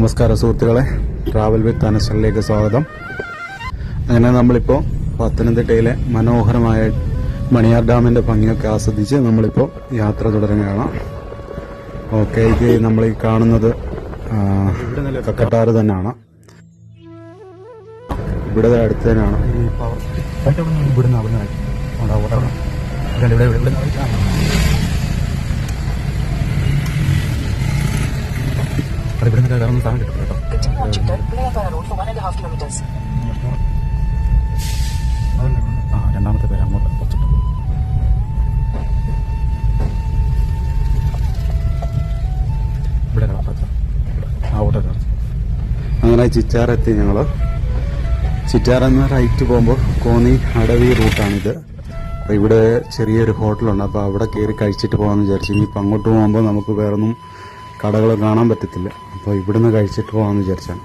നമസ്കാരം സുഹൃത്തുക്കളെ, travel with അനശ്വറിലേക്ക് സ്വാഗതം. അങ്ങനെ നമ്മളിപ്പോൾ പത്തനംതിട്ടയിലെ മനോഹരമായ മണിയാർ ഡാമിൻ്റെ ഭംഗിയൊക്കെ ആസ്വദിച്ച് നമ്മളിപ്പോൾ യാത്ര തുടരുകയാണ്. ഓക്കെ, ഇത് നമ്മൾ ഈ കാണുന്നത് കക്കട്ടാറ് തന്നെയാണ്. ഇവിടെ അടുത്ത് തന്നെയാണ് രണ്ടാമത്തെ പേര് അങ്ങോട്ട് കുറച്ചിട്ട് ഇവിടെ അങ്ങനെ ചിറ്റാറെത്തി ഞങ്ങൾ. ചിറ്റാറെന്ന് റൈറ്റ് പോകുമ്പോൾ കോന്നി അടവി റൂട്ടാണിത്. അപ്പോൾ ഇവിടെ ചെറിയൊരു ഹോട്ടലുണ്ട്. അപ്പോൾ അവിടെ കയറി കഴിച്ചിട്ട് പോകാമെന്ന് വിചാരിച്ചു. ഇനിയിപ്പോൾ അങ്ങോട്ട് പോകുമ്പോൾ നമുക്ക് വേറൊന്നും കടകൾ കാണാൻ പറ്റത്തില്ല. അപ്പോൾ ഇവിടുന്ന് കഴിച്ചിട്ട് പോകാമെന്ന് വിചാരിച്ചാണ്.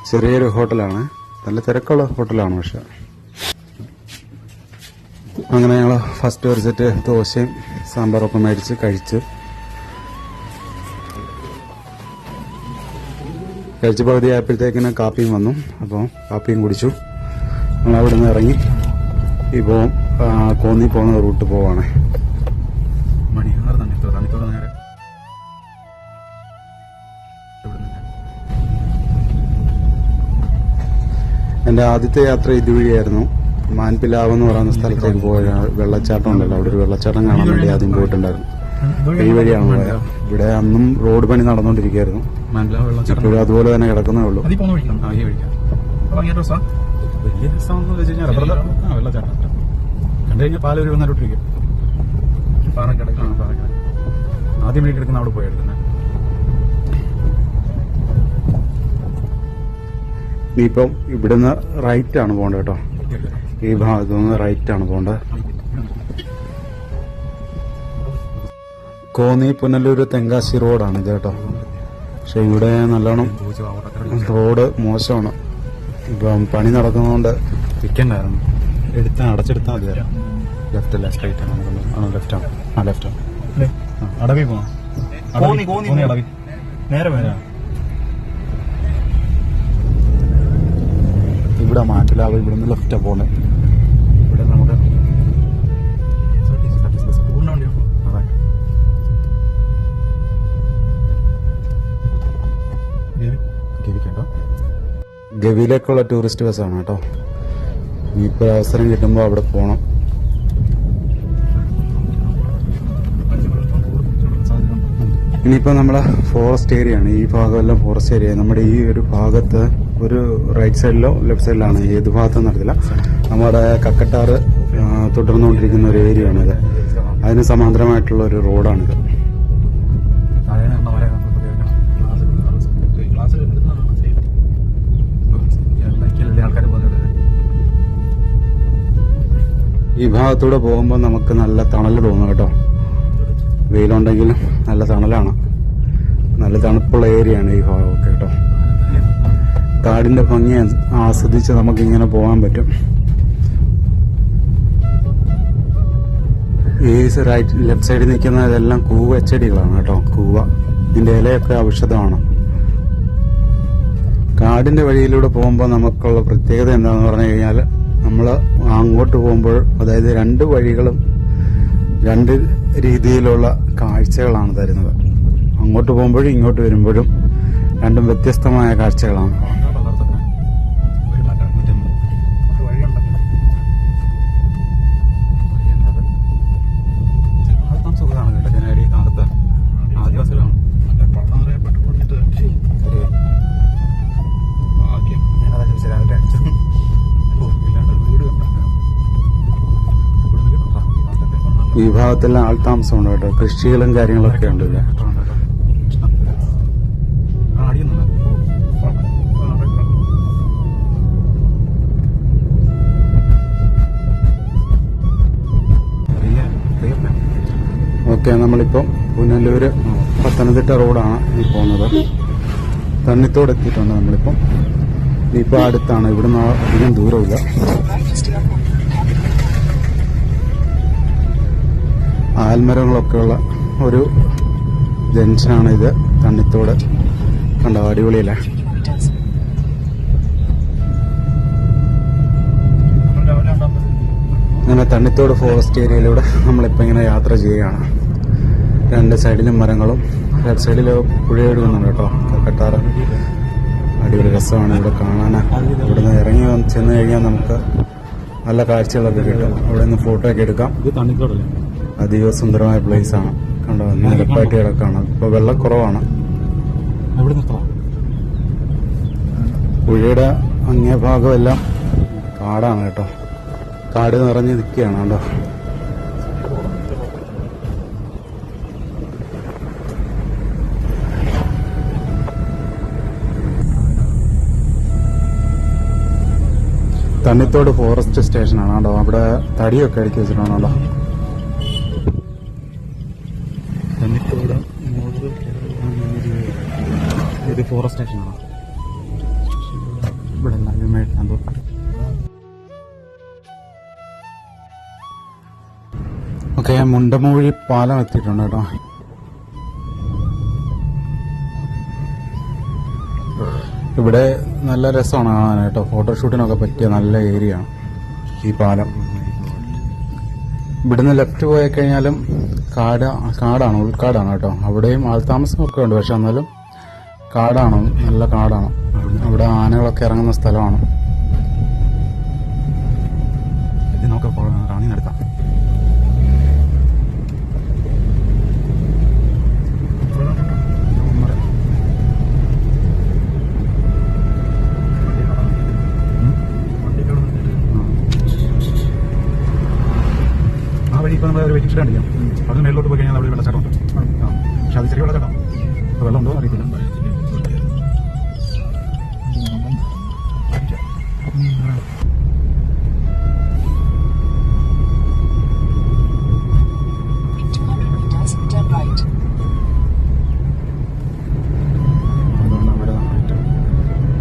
ചെറിയൊരു ഹോട്ടലാണ്, നല്ല തിരക്കുള്ള ഹോട്ടലാണ്. പക്ഷെ അങ്ങനെ ഞങ്ങൾ ഫസ്റ്റ് ഒരു സെറ്റ് ദോശയും സാമ്പാറൊക്കെ മേടിച്ച് കഴിച്ച് പകുതി ആയപ്പോഴത്തേക്കിന് കാപ്പിയും വന്നു. അപ്പോൾ കാപ്പിയും കുടിച്ചു. ഞങ്ങൾ അവിടെ നിന്ന് ഇറങ്ങി ഇപ്പോൾ കോന്നി പോകുന്ന റൂട്ട് പോവാണ്. നേരെ എൻ്റെ ആദ്യത്തെ യാത്ര ഇതുവഴിയായിരുന്നു. മാൻപിലാവ് എന്ന് പറയുന്ന സ്ഥലത്തേക്ക് പോയ വെള്ളച്ചാട്ടം ഉണ്ടല്ലോ, അവിടെ ഒരു വെള്ളച്ചാട്ടം കാണാൻ വേണ്ടി ആദ്യം പോയിട്ടുണ്ടായിരുന്നു. ഈ വഴിയാണ് പോയത്. ഇവിടെ അന്നും റോഡ് പണി നടന്നുകൊണ്ടിരിക്കുകയായിരുന്നു. ഇപ്പോഴും അതുപോലെ തന്നെ കിടക്കുന്നേ ഉള്ളൂ. വലിയ രസമാണെന്ന് വെച്ച് കഴിഞ്ഞാൽ വെള്ളച്ചാട്ടം കണ്ടു കഴിഞ്ഞാൽ പാലൊരു വന്നിട്ടിരിക്കും. ആദ്യം വേണ്ടി എടുക്കുന്ന അവിടെ പോയി എടുക്കുന്നത്. ഇനിയിപ്പം ഇവിടുന്ന് റൈറ്റ് ആണ് പോകേണ്ടത് കേട്ടോ. ഈ ഭാഗത്തു നിന്ന് റൈറ്റ് ആണ് പോകേണ്ടത്. കോന്നി പുനലൂർ തെങ്കാശി റോഡാണ് ഇത് കേട്ടോ. പക്ഷെ ഇവിടെ നല്ലോണം റോഡ് മോശമാണ്. ഇപ്പം പണി നടക്കുന്നതുകൊണ്ട് വിൽക്കണ്ടായിരുന്നു. അടച്ചെടുത്താൽ മതി. ലെഫ്റ്റ് അല്ല സ്ട്രൈറ്റ് ആണ്? ലെഫ്റ്റാണ്. ലെഫ്റ്റാണ്. അടവി പോകണം. അടവി നേരെ വരാം. ഇവിടെ മാറ്റിലാവ്. ഇവിടുന്ന് ലെഫ്റ്റാണ് പോകണേ. ഇവിടെ നമുക്ക് ഗവിയിലേക്കുള്ള ടൂറിസ്റ്റ് ബസ്സാണ് കേട്ടോ. ഇനിയിപ്പോൾ അവസരം കിട്ടുമ്പോൾ അവിടെ പോകണം. ഇനിയിപ്പോൾ നമ്മളെ ഫോറസ്റ്റ് ഏരിയ ആണ്. ഈ ഭാഗമെല്ലാം ഫോറസ്റ്റ് ഏരിയ. നമ്മുടെ ഈ ഒരു ഭാഗത്ത് ഒരു റൈറ്റ് സൈഡിലോ ലെഫ്റ്റ് സൈഡിലാണ്, ഏത് ഭാഗത്തും നടത്തില്ല. നമ്മുടെ കക്കട്ടാറ് തുടർന്നുകൊണ്ടിരിക്കുന്ന ഒരു ഏരിയ ആണിത്. അതിന് സമാന്തരമായിട്ടുള്ള ഒരു റോഡാണിത്. ഈ ഭാഗത്തൂടെ പോകുമ്പോൾ നമുക്ക് നല്ല തണൽ തോന്നും കേട്ടോ. വെയിലുണ്ടെങ്കിലും നല്ല തണലാണ്. നല്ല തണുപ്പുള്ള ഏരിയയാണ് ഈ ഭാഗമൊക്കെ കേട്ടോ. കാടിന്റെ ഭംഗി ആസ്വദിച്ച് നമുക്കിങ്ങനെ പോകാൻ പറ്റും. ഈ റൈറ്റ് ലെഫ്റ്റ് സൈഡിൽ നിൽക്കുന്ന ഇതെല്ലാം കൂവ ചെടികളാണ് കേട്ടോ. കൂവ ഇതിന്റെ ഇലയൊക്കെ ഔഷധമാണ്. കാടിന്റെ വഴിയിലൂടെ പോകുമ്പോൾ നമുക്കുള്ള പ്രത്യേകത എന്താണെന്ന് പറഞ്ഞു കഴിഞ്ഞാൽ, നമ്മൾ അങ്ങോട്ട് പോകുമ്പോൾ, അതായത് രണ്ട് വഴികളും രണ്ട് രീതിയിലുള്ള കാഴ്ചകളാണ് തരുന്നത്. അങ്ങോട്ട് പോകുമ്പോഴും ഇങ്ങോട്ട് വരുമ്പോഴും രണ്ടും വ്യത്യസ്തമായ കാഴ്ചകളാണ്. ഈ ഭാഗത്തെല്ലാം ആൾതാമസമുണ്ട് കേട്ടോ. കൃഷികളും കാര്യങ്ങളൊക്കെ ഉണ്ട്. ഓക്കെ, നമ്മളിപ്പം പുനലൂര് പത്തനംതിട്ട റോഡാണ് ഈ പോകുന്നത്. തണ്ണിത്തോട് എത്തിയിട്ടുണ്ട് നമ്മളിപ്പം. ഇനിയിപ്പോൾ അടുത്താണ്, ഇവിടുന്ന് അധികം ദൂരമില്ല. ആൽമരങ്ങളൊക്കെയുള്ള ഒരു ജംഗ്ഷനാണ് ഇത്, തണ്ണിത്തോട്. കണ്ടോ, അടിപൊളിയല്ലേ? ഇങ്ങനെ തണ്ണിത്തോട് ഫോറസ്റ്റ് ഏരിയയിലൂടെ നമ്മളിപ്പോൾ ഇങ്ങനെ യാത്ര ചെയ്യുകയാണ്. രണ്ട് സൈഡിലും മരങ്ങളും, ലെഫ്റ്റ് സൈഡിൽ പുഴ ഒഴുകുന്നുണ്ട് കേട്ടോ. കക്കട്ടാറ് അടിപൊളി രസമാണ് ഇവിടെ കാണാൻ. ഇവിടെ നിന്ന് ഇറങ്ങി ചെന്ന് കഴിഞ്ഞാൽ നമുക്ക് നല്ല കാഴ്ചകളൊക്കെ കിട്ടും. അവിടെ നിന്ന് ഫോട്ടോ ഒക്കെ എടുക്കാം. അധികം സുന്ദരമായ പ്ലേസ് ആണ്. കണ്ടോ, നിരപ്പായിട്ട് കിടക്കാണ്. ഇപ്പോൾ വെള്ളം കുറവാണ്. പുഴയുടെ അങ്ങേ ഭാഗമെല്ലാം കാടാണ് കേട്ടോ. കാട് നിറഞ്ഞ് നിൽക്കുകയാണ് കേട്ടോ. തണ്ണിത്തോട് ഫോറസ്റ്റ് സ്റ്റേഷനാണ് കേട്ടോ. അവിടെ തടിയൊക്കെ അടുക്കി വെച്ചിട്ടാണ് കേട്ടോ. തണ്ണിത്തോട് ഇത് ഫോറസ്റ്റ് സ്റ്റേഷനാണ്. ഇവിടെ എല്ലാവരും ഓക്കെ. മുണ്ടമൂഴി പാലം എത്തിയിട്ടുണ്ട് കേട്ടോ. ഇവിടെ നല്ല രസമാണ് കാണാൻ കേട്ടോ. ഫോട്ടോഷൂട്ടിനൊക്കെ പറ്റിയ നല്ല ഏരിയ ആണ് ഈ പാലം. ഇവിടുന്ന് ലെഫ്റ്റ് പോയി കഴിഞ്ഞാലും കാടാണ്, ഉൾക്കാടാണ് കേട്ടോ. അവിടെയും ആൾതാമസമൊക്കെ ഉണ്ട്, പക്ഷെ എന്നാലും കാടാണ്, നല്ല കാടാണ്. അവിടെ ആനകളൊക്കെ ഇറങ്ങുന്ന സ്ഥലമാണ്. ഇത് നമുക്ക് റാണി നടത്താം. ഇപ്പൊ നമ്മൾ ഒരു വെയിറ്റിംഗ് ഷെഡ് കണ്ടില്ല, അതിന് മേലോട്ട് പോയി കഴിഞ്ഞാൽ അവിടെ വെള്ളച്ചാട്ടമുണ്ട്. പക്ഷെ അത് ചെറിയ വെള്ളച്ചാട്ടം, വെള്ളം ഉണ്ടോ അറിയത്തില്ല.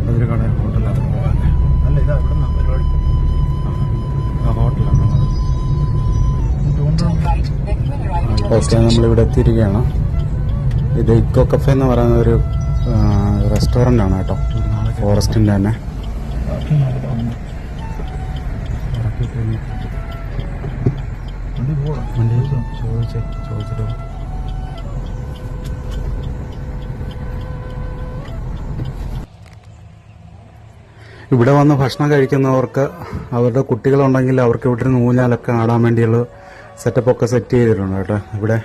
അതൊരു കട ഹോട്ടലാണ്. അല്ല, ഇതാ ഇവിടെ നിന്ന് പരിപാടി ഹോട്ടലാണ്. ഓക്കെ, നമ്മളിവിടെ എത്തിയിരിക്കുകയാണ്. ഇത് ഇക്കോ കഫേ എന്ന് പറയുന്ന ഒരു റെസ്റ്റോറൻ്റ് ആണ് കേട്ടോ, ഫോറസ്റ്റിൻ്റെ തന്നെ. ഇവിടെ വന്ന് ഭക്ഷണം കഴിക്കുന്നവർക്ക് അവരുടെ കുട്ടികളുണ്ടെങ്കിൽ അവർക്ക് ഇവിടെ നിന്ന് ഊഞ്ഞാലൊക്കെ ആടാൻ വേണ്ടിയുള്ള സെറ്റപ്പൊക്കെ സെറ്റ് ചെയ്തിട്ടുണ്ട് കേട്ടോ. ഇവിടെ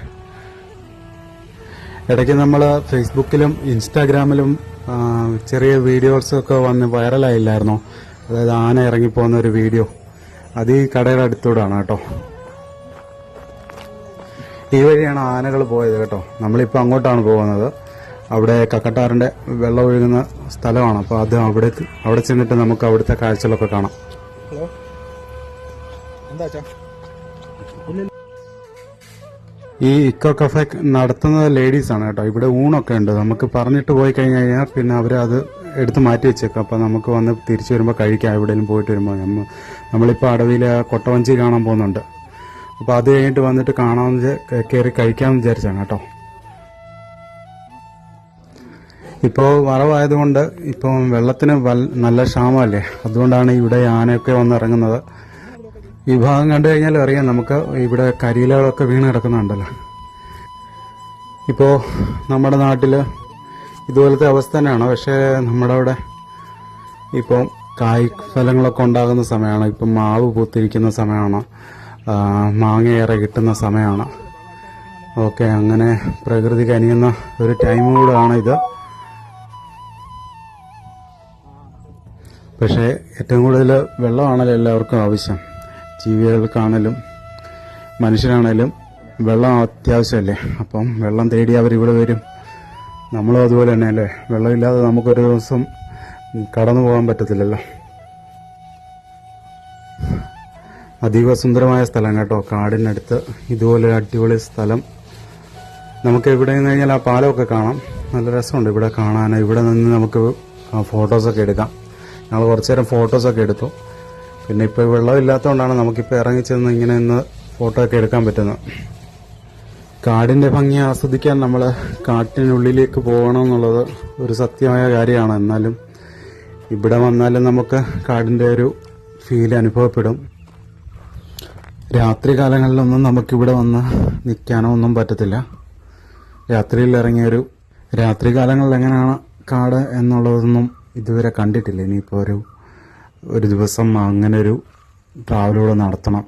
ഇടയ്ക്ക് നമ്മൾ ഫേസ്ബുക്കിലും ഇൻസ്റ്റാഗ്രാമിലും ചെറിയ വീഡിയോസൊക്കെ വന്ന് വൈറലായില്ലായിരുന്നോ? അതായത് ആന ഇറങ്ങിപ്പോകുന്ന ഒരു വീഡിയോ, അത് ഈ കടയുടെ അടുത്തൂടാണ് കേട്ടോ. ഈ വഴിയാണ് ആനകൾ പോയത് കേട്ടോ. നമ്മളിപ്പോൾ അങ്ങോട്ടാണ് പോകുന്നത്. അവിടെ കക്കട്ടാറിൻ്റെ വെള്ളം ഒഴുകുന്ന സ്ഥലമാണ്. അപ്പോൾ അത് അവിടെ ചെന്നിട്ട് നമുക്ക് അവിടുത്തെ കാഴ്ചകളൊക്കെ കാണാം. ഹലോ, എന്താ? ഈ ഇക്കോ കഫേ നടത്തുന്നത് ലേഡീസാണ് കേട്ടോ. ഇവിടെ ഊണൊക്കെ ഉണ്ട്. നമുക്ക് പറഞ്ഞിട്ട് പോയി കഴിഞ്ഞ് കഴിഞ്ഞാൽ പിന്നെ അവരത് എടുത്ത് മാറ്റി വെച്ചേക്കും. അപ്പോൾ നമുക്ക് വന്ന് തിരിച്ചു വരുമ്പോൾ കഴിക്കാം. എവിടെയെങ്കിലും പോയിട്ട് വരുമ്പോൾ നമ്മളിപ്പോൾ അടവിയിൽ കൊട്ടവഞ്ചി കാണാൻ പോകുന്നുണ്ട്. അപ്പോൾ അത് കഴിഞ്ഞിട്ട് വന്നിട്ട് കാണാമെന്ന് കയറി കഴിക്കാമെന്ന് വിചാരിച്ചാണ് കേട്ടോ. ഇപ്പോൾ വറവായതുകൊണ്ട് ഇപ്പോൾ വെള്ളത്തിന് നല്ല ക്ഷാമമല്ലേ, അതുകൊണ്ടാണ് ഇവിടെ ആനയൊക്കെ വന്ന് ഇറങ്ങുന്നത്. ഈ ഭാഗം കണ്ടു കഴിഞ്ഞാൽ അറിയാം നമുക്ക് ഇവിടെ കരിയിലകളൊക്കെ വീണ് കിടക്കുന്നുണ്ടല്ലോ. ഇപ്പോൾ നമ്മുടെ നാട്ടിൽ ഇതുപോലത്തെ അവസ്ഥ തന്നെയാണ്. പക്ഷേ നമ്മുടെ അവിടെ ഇപ്പോൾ കായ് ഫലങ്ങളൊക്കെ ഉണ്ടാകുന്ന സമയമാണ്. ഇപ്പം മാവ് പൂത്തിരിക്കുന്ന സമയമാണ്, മാങ്ങയേറെ കിട്ടുന്ന സമയമാണ്. ഓക്കെ, അങ്ങനെ പ്രകൃതി കനിയുന്ന ഒരു ടൈം കൂടെയാണ് ഇത്. പക്ഷേ ഏറ്റവും കൂടുതൽ വെള്ളമാണല്ലോ എല്ലാവർക്കും ആവശ്യം. ജീവികൾക്കാണേലും മനുഷ്യരാണേലും വെള്ളം അത്യാവശ്യമല്ലേ. അപ്പം വെള്ളം തേടി അവരിവിടെ വരും. നമ്മളും അതുപോലെ തന്നെ അല്ലേ. വെള്ളമില്ലാതെ നമുക്കൊരു ദിവസം കടന്നു പോകാൻ പറ്റത്തില്ലല്ലോ. അതീവ സുന്ദരമായ സ്ഥലം കേട്ടോ, കാടിനടുത്ത് ഇതുപോലെ അടിപൊളി സ്ഥലം. നമുക്ക് ഇവിടെ നിന്ന് കഴിഞ്ഞാൽ ആ പാലമൊക്കെ കാണാം. നല്ല രസമുണ്ട് ഇവിടെ കാണാൻ. ഇവിടെ നിന്ന് നമുക്ക് ഫോട്ടോസൊക്കെ എടുക്കാം. ഞങ്ങൾ കുറച്ചു നേരം ഫോട്ടോസൊക്കെ എടുത്തു. പിന്നെ ഇപ്പോൾ വെള്ളമില്ലാത്തതുകൊണ്ടാണ് നമുക്കിപ്പോൾ ഇറങ്ങിച്ചെന്ന് ഇങ്ങനെ നിന്ന് ഫോട്ടോ ഒക്കെ എടുക്കാൻ പറ്റുന്നത്. കാടിന്റെ ഭംഗി ആസ്വദിക്കാൻ നമ്മൾ കാട്ടിനുള്ളിലേക്ക് പോകണം എന്നുള്ളത് ഒരു സത്യമായ കാര്യമാണ്. എന്നാലും ഇവിടെ വന്നാലും നമുക്ക് കാടിന്റെ ഒരു ഫീൽ അനുഭവപ്പെടും. രാത്രി കാലങ്ങളിലൊന്നും നമുക്കിവിടെ വന്ന് നിൽക്കാനോ ഒന്നും പറ്റത്തില്ല. രാത്രിയിൽ ഇറങ്ങിയൊരു രാത്രി കാലങ്ങളിൽ എങ്ങനെയാണ് കാട് എന്നുള്ളതൊന്നും ഇതുവരെ കണ്ടിട്ടില്ല. ഇനിയിപ്പോൾ ഒരു ദിവസം അങ്ങനെ ഒരു ട്രാവലൂടെ നടത്തണം.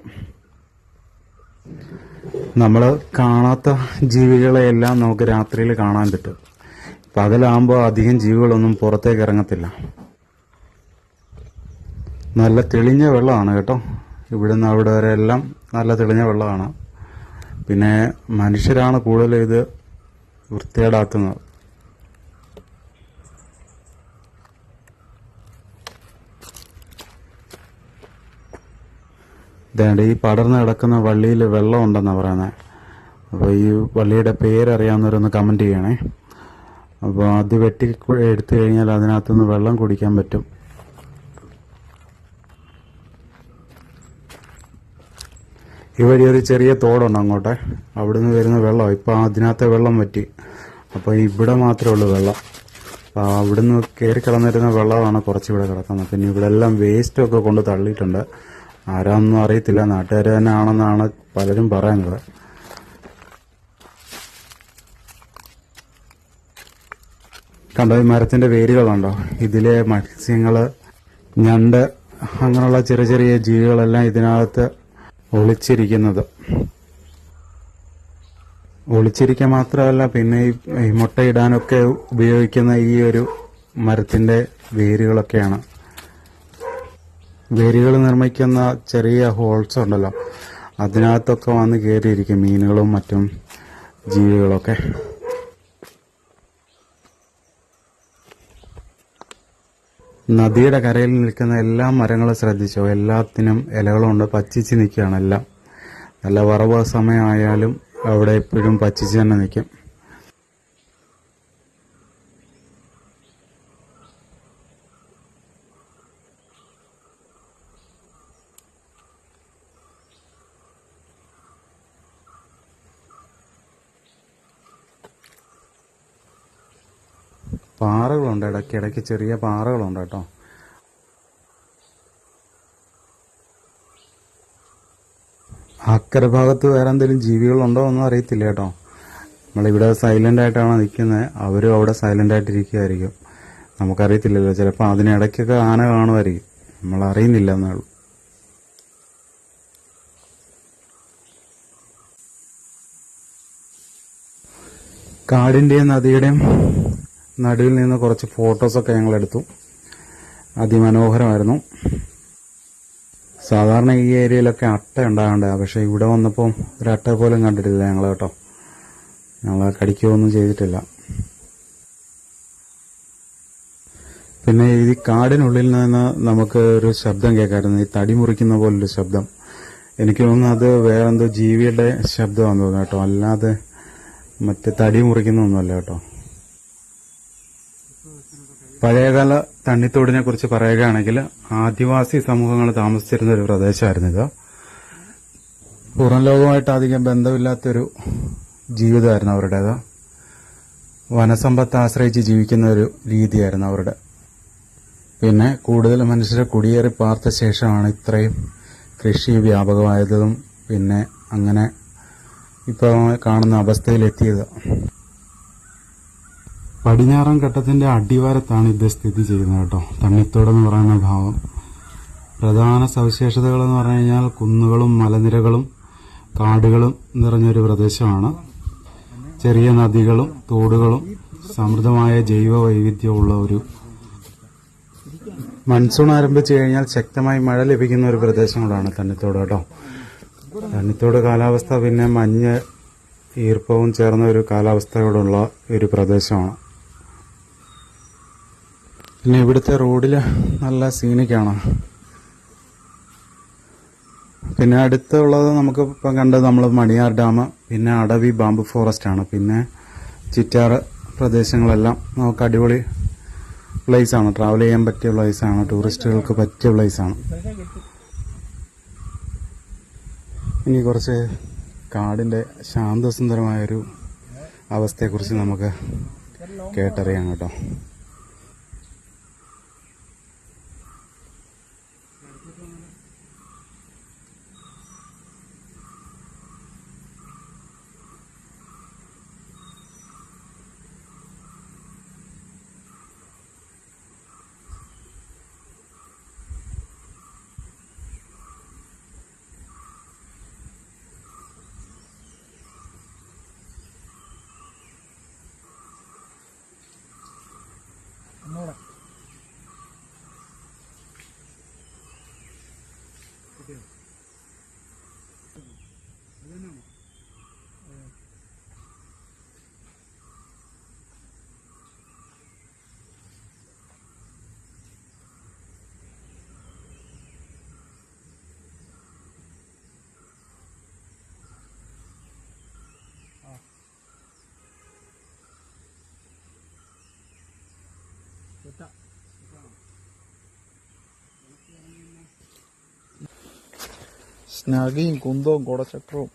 നമ്മൾ കാണാത്ത ജീവികളെയെല്ലാം നമുക്ക് രാത്രിയിൽ കാണാൻ പറ്റും. പകലാകുമ്പോൾ അധികം ജീവികളൊന്നും പുറത്തേക്ക് ഇറങ്ങത്തില്ല. നല്ല തെളിഞ്ഞ വെള്ളമാണ് കേട്ടോ. ഇവിടുന്ന് അവിടെ വരെ എല്ലാം നല്ല തെളിഞ്ഞ വെള്ളമാണ്. പിന്നെ മനുഷ്യരാണ് കൂടുതൽ ഇത് വൃത്തികേടാക്കുന്നത്. ഇതേണ്ട ഈ പടർന്ന് കിടക്കുന്ന വള്ളിയിൽ വെള്ളമുണ്ടെന്നാണ് പറയുന്നത്. അപ്പോൾ ഈ വള്ളിയുടെ പേരറിയാവുന്നവരൊന്ന് കമൻറ്റ് ചെയ്യണേ. അപ്പോൾ അത് വെട്ടി എടുത്തു കഴിഞ്ഞാൽ അതിനകത്തുനിന്ന് വെള്ളം കുടിക്കാൻ പറ്റും. ഈ വഴി ഒരു ചെറിയ തോടുണ്ട് അങ്ങോട്ടെ. അവിടുന്ന് വരുന്ന വെള്ളം ഇപ്പോൾ അതിനകത്തെ വെള്ളം വറ്റി. അപ്പോൾ ഇവിടെ മാത്രമേ ഉള്ളൂ വെള്ളം. അപ്പോൾ അവിടുന്ന് കയറി കിടന്നിരുന്ന വെള്ളമാണ് കുറച്ചിവിടെ കിടക്കുന്നത്. പിന്നെ ഇവിടെ എല്ലാം വേസ്റ്റൊക്കെ കൊണ്ട് തള്ളിയിട്ടുണ്ട്. ആരാന്നും അറിയത്തില്ല, നാട്ടുകാർ തന്നെ ആണെന്നാണ് പലരും പറയുന്നത്. കണ്ടോ ഈ മരത്തിന്റെ വേരുകളുണ്ടോ? ഇതിലെ മത്സ്യങ്ങള്, ഞണ്ട്, അങ്ങനെയുള്ള ചെറിയ ചെറിയ ജീവികളെല്ലാം ഇതിനകത്ത് ഒളിച്ചിരിക്കാൻ മാത്രമല്ല, പിന്നെ ഈ മുട്ടയിടാനൊക്കെ ഉപയോഗിക്കുന്ന ഈ ഒരു മരത്തിന്റെ വേരുകളൊക്കെയാണ്. വേരുകൾ നിർമ്മിക്കുന്ന ചെറിയ ഹോൾസ് ഉണ്ടല്ലോ, അതിനകത്തൊക്കെ വന്ന് കയറിയിരിക്കും മീനുകളും മറ്റും ജീവികളൊക്കെ. നദിയുടെ കരയിൽ നിൽക്കുന്ന എല്ലാ മരങ്ങളും ശ്രദ്ധിച്ചോ, എല്ലാത്തിനും ഇലകളുണ്ട്, പച്ചിച്ച് നിൽക്കുകയാണ് എല്ലാം. നല്ല വറവ സമയമായാലും അവിടെ എപ്പോഴും പച്ചിച്ച് തന്നെ നിൽക്കും. പാറകളുണ്ട്, ഇടയ്ക്കിടയ്ക്ക് ചെറിയ പാറകളുണ്ട് കേട്ടോ. അക്കരെ ഭാഗത്ത് വേറെ എന്തെങ്കിലും ജീവികളുണ്ടോ ഒന്നും അറിയത്തില്ല കേട്ടോ. നമ്മളിവിടെ സൈലന്റ് ആയിട്ടാണ് നിൽക്കുന്നത്, അവരും അവിടെ സൈലന്റ് ആയിട്ടിരിക്കുകയായിരിക്കും. നമുക്കറിയത്തില്ലല്ലോ, ചിലപ്പോൾ അതിനിടയ്ക്കൊക്കെ ആന കാണുമായിരിക്കും, നമ്മൾ അറിയുന്നില്ല എന്നുള്ളൂ. കാടിന്റെയും നദിയുടെയും നടുവിൽ നിന്ന് കുറച്ച് ഫോട്ടോസൊക്കെ ഞങ്ങൾ എടുത്തു. അതിമനോഹരമായിരുന്നു. സാധാരണ ഈ ഏരിയയിലൊക്കെ അട്ട ഉണ്ടാകണ്ട, പക്ഷെ ഇവിടെ വന്നപ്പോൾ ഒരു അട്ട പോലും കണ്ടിട്ടില്ല ഞങ്ങൾ കേട്ടോ. ഞങ്ങൾ കടിക്കുകയൊന്നും ചെയ്തിട്ടില്ല. പിന്നെ ഈ കാടിനുള്ളിൽ നിന്ന് നമുക്ക് ഒരു ശബ്ദം കേൾക്കാമായിരുന്നു, ഈ തടി മുറിക്കുന്ന പോലൊരു ശബ്ദം. എനിക്ക് തോന്നുന്നു അത് വേറെന്തോ ജീവിയുടെ ശബ്ദമാണെന്ന് തോന്നുന്നു കേട്ടോ, അല്ലാതെ മറ്റേ തടി മുറിക്കുന്നൊന്നുമല്ല കേട്ടോ. പഴയകാല തണ്ണിത്തോടിനെ കുറിച്ച് പറയുകയാണെങ്കിൽ ആദിവാസി സമൂഹങ്ങൾ താമസിച്ചിരുന്ന ഒരു പ്രദേശമായിരുന്നു ഇത്. പുറം ലോകമായിട്ട് അധികം ബന്ധമില്ലാത്തൊരു ജീവിതമായിരുന്നു അവരുടേത്. വനസമ്പത്ത് ആശ്രയിച്ച് ജീവിക്കുന്ന ഒരു രീതിയായിരുന്നു അവരുടെ. പിന്നെ കൂടുതൽ മനുഷ്യരെ കുടിയേറി പാർത്ത ശേഷമാണ് ഇത്രയും കൃഷി വ്യാപകമായതും പിന്നെ അങ്ങനെ ഇപ്പോൾ കാണുന്ന അവസ്ഥയിലെത്തിയത്. പടിഞ്ഞാറൻ ഘട്ടത്തിന്റെ അടിവാരത്താണ് ഇത് സ്ഥിതി ചെയ്യുന്നത് കേട്ടോ, തണ്ണിത്തോടെന്ന് പറയുന്ന ഭാഗം. പ്രധാന സവിശേഷതകളെന്ന് പറഞ്ഞു കഴിഞ്ഞാൽ കുന്നുകളും മലനിരകളും കാടുകളും നിറഞ്ഞൊരു പ്രദേശമാണ്. ചെറിയ നദികളും തോടുകളും സമൃദ്ധമായ ജൈവ വൈവിധ്യമുള്ള ഒരു മൺസൂൺ ആരംഭിച്ചു കഴിഞ്ഞാൽ ശക്തമായി മഴ ലഭിക്കുന്ന ഒരു പ്രദേശം കൂടാണ് തണ്ണിത്തോട് കേട്ടോ. തണ്ണിത്തോട് കാലാവസ്ഥ പിന്നെ മഞ്ഞ് ഈർപ്പവും ചേർന്ന ഒരു കാലാവസ്ഥയോടുള്ള ഒരു പ്രദേശമാണ്. പിന്നെ ഇവിടുത്തെ റോഡില് നല്ല സീനിക്കാണ്. പിന്നെ അടുത്തുള്ളത് നമുക്ക് ഇപ്പം കണ്ടത് നമ്മൾ മണിയാർ ഡാം, പിന്നെ അടവി ബാംബു ഫോറസ്റ്റ് ആണ്. പിന്നെ ചിറ്റാറ് പ്രദേശങ്ങളെല്ലാം നമുക്ക് അടിപൊളി പ്ലേസാണ്, ട്രാവൽ ചെയ്യാൻ പറ്റിയ പ്ലേസാണ്, ടൂറിസ്റ്റുകൾക്ക് പറ്റിയ പ്ലേസാണ്. ഇനി കുറച്ച് കാടിൻ്റെ ശാന്തസുന്ദരമായൊരു അവസ്ഥയെക്കുറിച്ച് നമുക്ക് കേട്ടറിയാം കേട്ടോ. സ്നഗിയും കുന്തവും കുടച്ചക്രവും